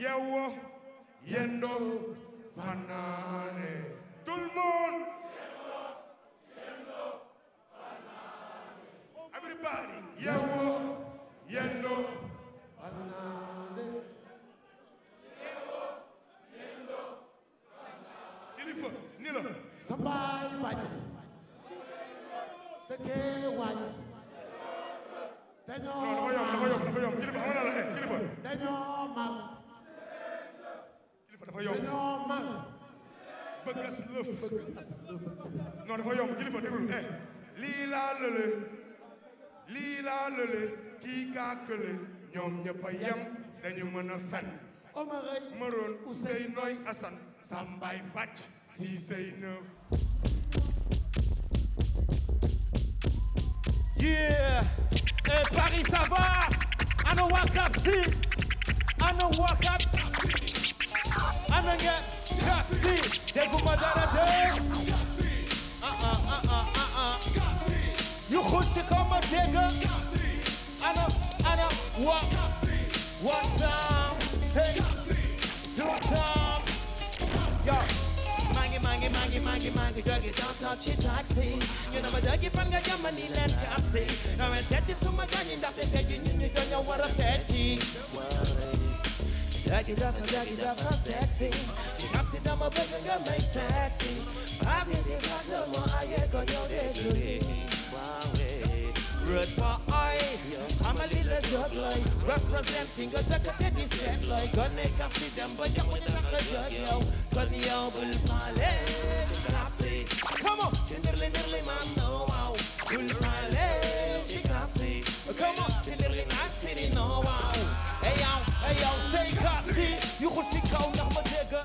yeewoo yendoo fanaane tout le monde everybody yeewoo yendoo fanaane kilifa ni la sa baay bàcc dëkkee waaj dañoo dafa yomb kilifa xam nga la kilifa dañoo mar kilifa dafa yomb dañoo mar bëgg as lëf non dafa yomb kilifa déglu lii laa lële lii laa lële kii kaa kële ñoom ñëpp a yem dañu mën a fen Omaray Maroon Ousseynoy Assane Sambay Bàcc Siisey Neuf Yeah, et Paris ça va? Ana wakati, ana wakati, ana ngekati, deguma dara de. You goed te komen tegen. Ana one time, take two time, yo. Mangi, drug it, don't touch it, taxi. You know, but doggy from the Germany, let me see. Now I said this to my gun, that they take you, you don't know what a petty. Doggy duck, so sexy. You got to them, a big and make sexy. I see the glass of my eye, go your degree. Red boy, I'm a little jug like representing a teddy set like gun make up see them, but you with a jug yo. Call the old pale, come on, nearly man, no wow. Bull pale, come on, nearly not city, no wow. Hey yo, say Capsi, you could see count of my digger.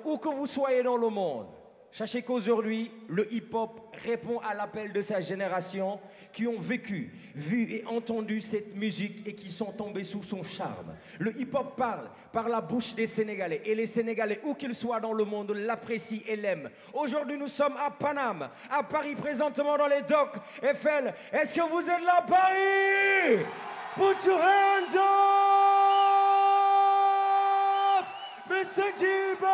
Où que vous soyez dans le monde, sachez qu'aujourd'hui, le hip-hop répond à l'appel de sa génération qui ont vécu, vu et entendu cette musique et qui sont tombés sous son charme. Le hip-hop parle par la bouche des Sénégalais et les Sénégalais, où qu'ils soient dans le monde, l'apprécient et l'aiment. Aujourd'hui, nous sommes à Paname, à Paris, présentement dans les docks. Eiffel, est-ce que vous êtes là, Paris? Put your hands up, Mr. G-Boy!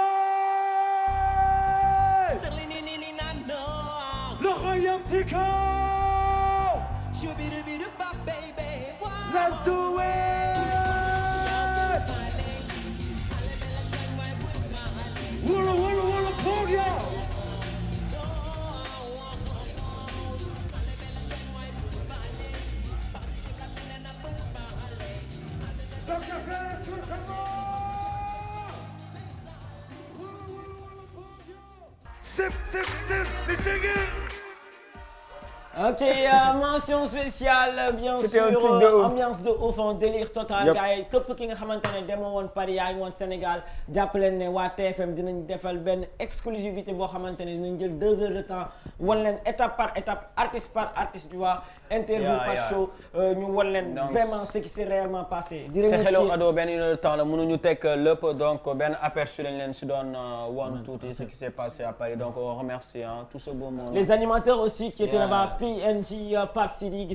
Le royaume Tico! Let's do it! Walla, walla, walla, Poggia! Dr. Fest, Sip, les singles. Ok, mention spéciale, bien sûr, ambiance de ouf, un délire total, gars yi képp ki nga xamante ne demoo woon Paris yaa ngi woon Sénégal jàpp leen ne waa TFM dinañ defal benn exclusivité boo xamante ne dinañ jël 2 heures de temps wan leen étape par étape, artiste par artiste, tu vois, interview par show, ñu wan leen vraiment ce qui s'est réellement passé. di remercier Hello Ado benn une heure de temps la mënuñu teg lépp, donc benn aperçu lañ leen si doon wan tuuti ce qui s'est passé à Paris, donc on remercie tout ce beau monde. Les animateurs aussi qui étaient là-bas. PNG, Pape Sidi,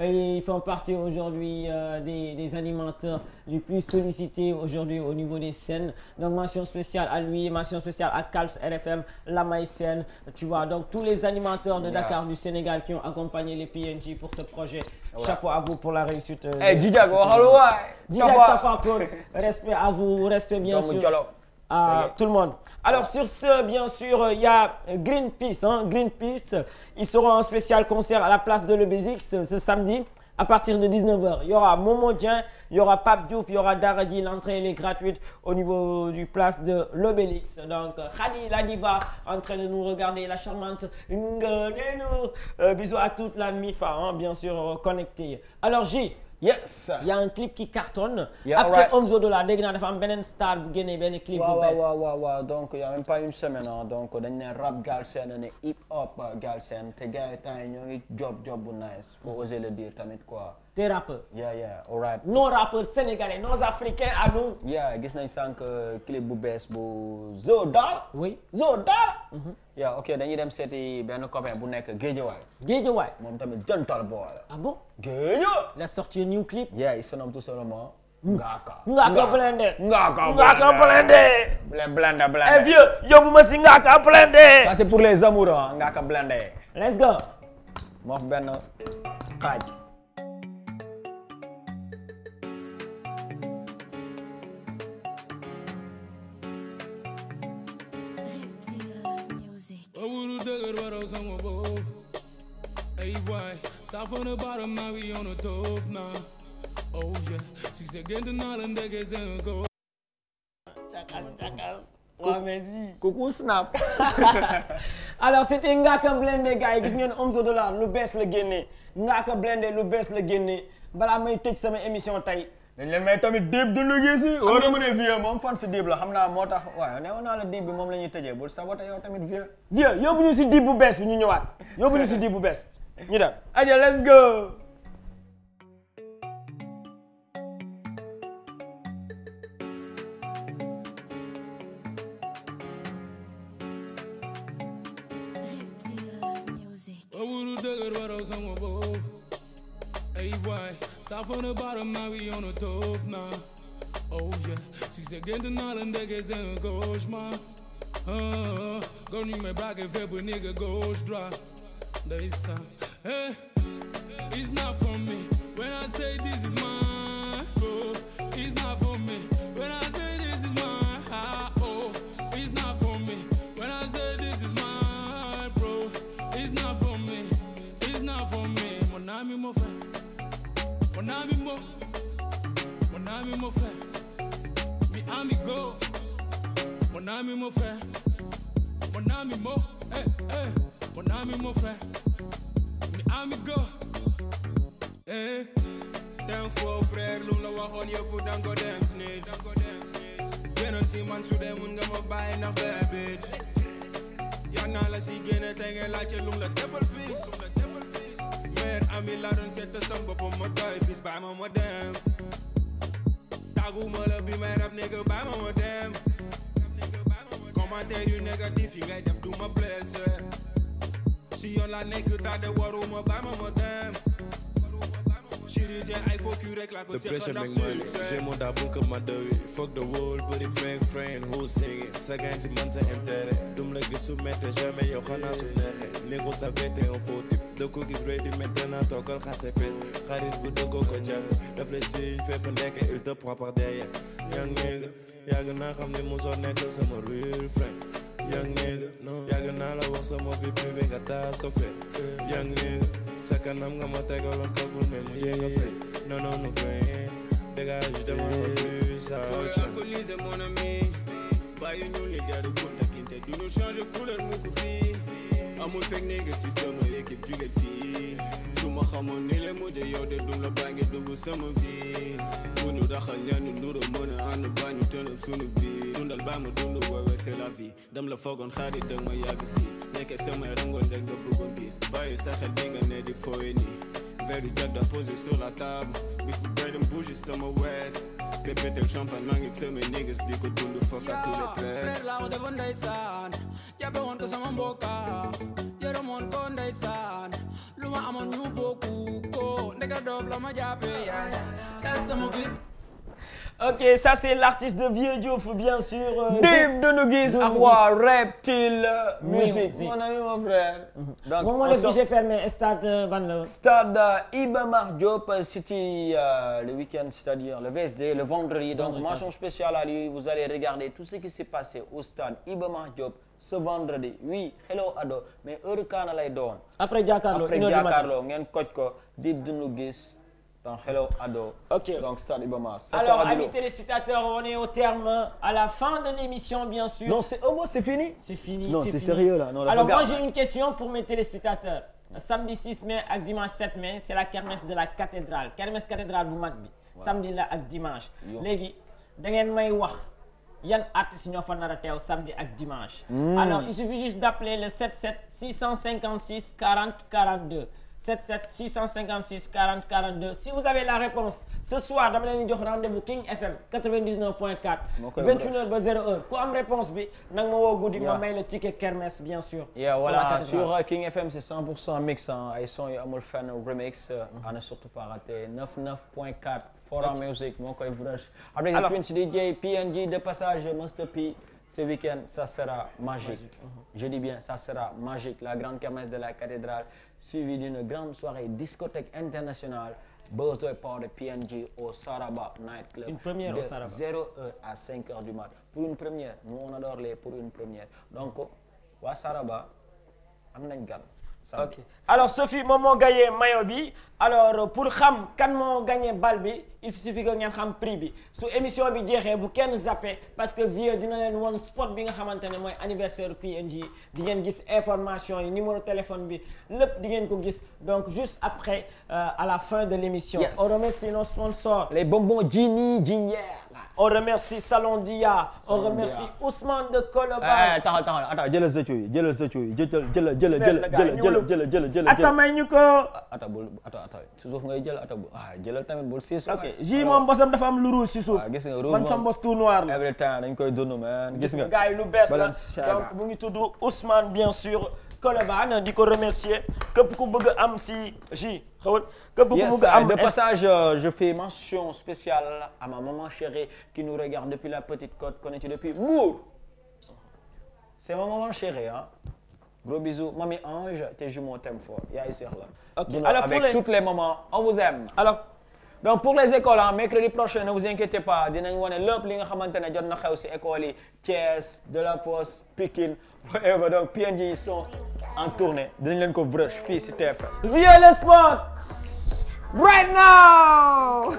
ils font partie aujourd'hui des animateurs les plus sollicités aujourd'hui au niveau des scènes. Donc mention spéciale à lui, mention spéciale à Kals RFM, Lamay Sen, tu vois. Donc tous les animateurs de Dakar, du Sénégal qui ont accompagné les PNG pour ce projet. Chapeau à vous pour la réussite. Djidjack, Tafa Prod, respect à vous, respect bien sûr à tout le monde. Alors sur ce, bien sûr, il y a Greenpeace. Greenpeace, ils seront en spécial concert à la place de l'Obésix ce samedi à partir de 19h. Il y aura Momo Dien, il y aura Pape Diouf, il y aura Daradi. L'entrée elle est gratuite au niveau du place de l'Obélix. Donc Khadi la diva en train de nous regarder, la charmante Nganeno. Bisous à toute la MIFA, bien sûr, connectée. Alors J. Yes. Il y a un clip qui cartonne. Après Omzo Dollar, dégg naa dafa am beneen star bu génnee benn clip bu bees. waaw donc il y a même pas une semaine donc dañ ne rap Galsen ne hip hop Galsen te gars yi temps yi ñoo ngi job bu nice pour oser le dire tamit quoi. Des rappeurs. Yeah, alright. Nos rappeurs sénégalais, nos africains à nous. Gis nañ sànq clip bu bees bu Zo Dollar. Oui. Zo Dollar. Ok dañuy dem seeti benn copain bu nekk Guédiawaye. Moom tamit jantal boy. Ah bon? Guédiawaye. Il a sorti un new clip. Il se nomme tout simplement Ngaaka Blindé. Ngaaka Blindé. Blindé. Eh vieux, yóbbu ma si Ngaaka Blindé. Ça c'est pour les amoureux, Ngaaka Blindé. Let's go. Moo benn xaaj. Wuru dëgër waroo sama bopp. Hey boy, start from the bottom, now we on the top now. Oh yeah, succès gént naa la ndeke seen ko. Cakal. Ouais, mais dis. Coucou Snap. Alors c'était Ngaaka Blindé gars yi gis ngeen Omzo Dollar lu bees la génne Ngaaka Blindé lu bees la génne balaa may tëj sama émission tey. dañ leen may tamit Dip Doundou Guiss yi. war na mën a vieux moom fan si Dip la xam naa moo tax waaye newoon naa la Dip bi moom la ñuy tëjee bul saboté yow tamit vieux. vieux yóbbu ñu si Dip bu bees bi ñu ñëwaat yóbbu ñu si Dip bu bees ñu dem. aja let's go. Wuru dëgër waroo sama bopp. Hey boy, start from the bottom, now we on the top now. Oh yeah, succès gént naa la ndeke seen cauchemar. Góor ñu may braqué fépp nigga gauche droite. Ndeysaan. Hey, it's not for me. When I say this is mine, oh, it's not for me. When I say this is mine, oh, it's not for me. When I say this is mine, bro, it's not for me. It's not for me. Mon ami mon frère. Mon ami mon frère, mi amigo. Mon ami mon frère, mon ami mon frère, mi amigo. Dem faux frère, lu la waxoon yëpp danga ko dem snitch. Génnoon si man su dee mun nga ma bàyyi ndax bad bitch. Yàgg naa la si génne tey nga laajte lu la defal fii. Mère ami laa doon seet sam boppam ma doy fis bàyyi ma dem. Tàgguma la bi may rap nigga bàyyi ma dem. Commentaire yu négatif yi ngay def du ma blessé. Si yoon la nekk tàdde waruma bàyyi ma dem. The pressure make money. J'ai mon dabou comme ma dewi. Fuck the world, but it friend who sing it. Sa gang si man sa intérêt. Dum la gis su mette jamais yow xanaa su neexee. Négo sa vete un faux type. The cook is ready maintenant toogal xase fees. Xarit bu dëggoo ko jafe. Daf lay signe fépp nekk il te prend par derrière. Young nigga, yàgg naa xam ne mosoo nekk sama real friend. Young nigga, yàgg naa la wax sama vie privée nga taas ko fee. Young nigga, sa kanam nga ma tegaloon toogul mais mu yee nga fay. Non, friend, dégage de mon refus, ça faut alcooliser mon ami. Bàyyi ñu li jaru kontakinte du ñu changer couleur mu ko fii. Amul fekk nigga ci sama équipe jugel fii. Su ma xamoon ni le mujje yow de dum la baa ngi dugg sama vie. Bu ñu daxal ñaanu nduro mën a ànd baa ñu tënal sunu biir. Dundal baa ma dund woowee c'est la vie. Dem la foogoon xarit dëgg ma yàgg si. Nekke samay rangoon rek nga bëggoon gis. Bàyyi sa xel bi nga ne di fooye nii. Verre jack da posé sur la table. Bitch bu doy dem bouger sama wet. Pépété le champagne maa ngi sama niggas di ko dund fuck à tous les traits. Frère laa defoon ndeysaan. Jàppe woon ko sama mbokka. Yërëmoon ko ndeysaan. Lu ma amoon ñu bokku ko. Ndeka doof la ma jàppe yaay. Kas sama vie. Ok, ça c'est l'artiste de Vieux Diouf, bien sûr. Dip Doundou Guiss ak waa Reptile Music. Oui. Mon ami mon frère. Donc moom moo def guichet fermé stade ban la. Stade Iba Mar Diop City le week-end, c'est-à-dire le VSD, le vendredi. Donc mention spéciale à lui, vous allez regarder tout ce qui s'est passé au stade Iba Mar Diop ce vendredi. Oui, hello Ado, mais heure kaana lay doon. Après Jakaarlo, après Jakaarlo ngeen coach ko Dip Doundou Guiss. Donc, hello, Ado. Ok. Donc, Stade Iba Mar. Alors, amis téléspectateurs, on est au terme, à la fin de l'émission, bien sûr. Non, c'est fini. C'est fini. Non, t'es sérieux là. Non, alors, moi, j'ai une question pour mes téléspectateurs. Samedi 6 mai et dimanche 7 mai, c'est la kermesse de la cathédrale. Kermesse cathédrale bu mag bi. Samedi la ak dimanche. Léegi, da ngeen may wax yan artistes ñoo fa nar a teew samedi ak dimanche. Alors, il suffit juste d'appeler le 77 656 40 42. 77 656 40 42 si vous avez la réponse ce soir dama leen di jox rendez-vous King FM 99.4 21h ba 0h ku am réponse bi nag ma woo guddi ma may le ticket kermesse bien sûr. Voilà sur King FM c'est 100% mix ay son yu amul fenn remix à ne surtout pas rater 99.4 Forum Music moo koy brush avec le Twins DJ PNG de passage Master P. Ce week-end, ça sera magique. Je dis bien, ça sera magique. La grande kermesse de la cathédrale, suivie d'une grande soirée discothèque internationale, buzzed par le PNG au Saraba Night Club. Une première de au Saraba. 0h à 5h du matin. Pour une première, nous on adore les pour une première. Donc, waa Saraba, am nañ gan. Ok. Alors Sophie moom moo gagné maillot bi alors pour xam kan moo gagné bal bi il suffit que ngeen xam prix bi su émission bi jeexee bu kenn zappé parce que vieux dina leen won spot bi nga xamante ne mooy anniversaire PNG di ngeen gis information yi numéro téléphone bi lépp di ngeen ko gis donc juste après à la fin de l'émission. Yes. On remercie nos sponsors. Les bonbons Gini Ginière. On remercie Salon Dia. On remercie Ousmane de Colobane. Attends, jëlal sa cuy jëlal. Attends may ñu ko. Attends si suuf ngay jël attends jëlal tamit bul siis. Ok ji moom bosam dafa am lu rouge si suuf. Gis nga rouge man sama bos tout noir la. Every time dañ koy dund man gis nga. gars yi lu bees la donc mu ngi tudd Ousmane bien sûr Colobane di ko remercier képp ku bëgg am si ji xawal. képp ku bëgg am de passage je fais mention spéciale à ma maman chérie qui nous regarde depuis la Petite Côte connectée depuis Mbour. C'est ma maman chérie hein. Gros bisous, Mamie Ange, tes jumeaux t'aiment fort. Yaay Seex la. Ok. Alors avec toutes les mamans, on vous aime. Alors donc pour les écoles mercredi prochain ne vous inquiétez pas dinañ wane lépp li nga xamante ne jot na xew ci école yi Thiès, Delafosse, Pikine, whatever. Donc PNG ils sont en tournée dinañ leen ko brush fii ci TFM. Vieux le sport right now.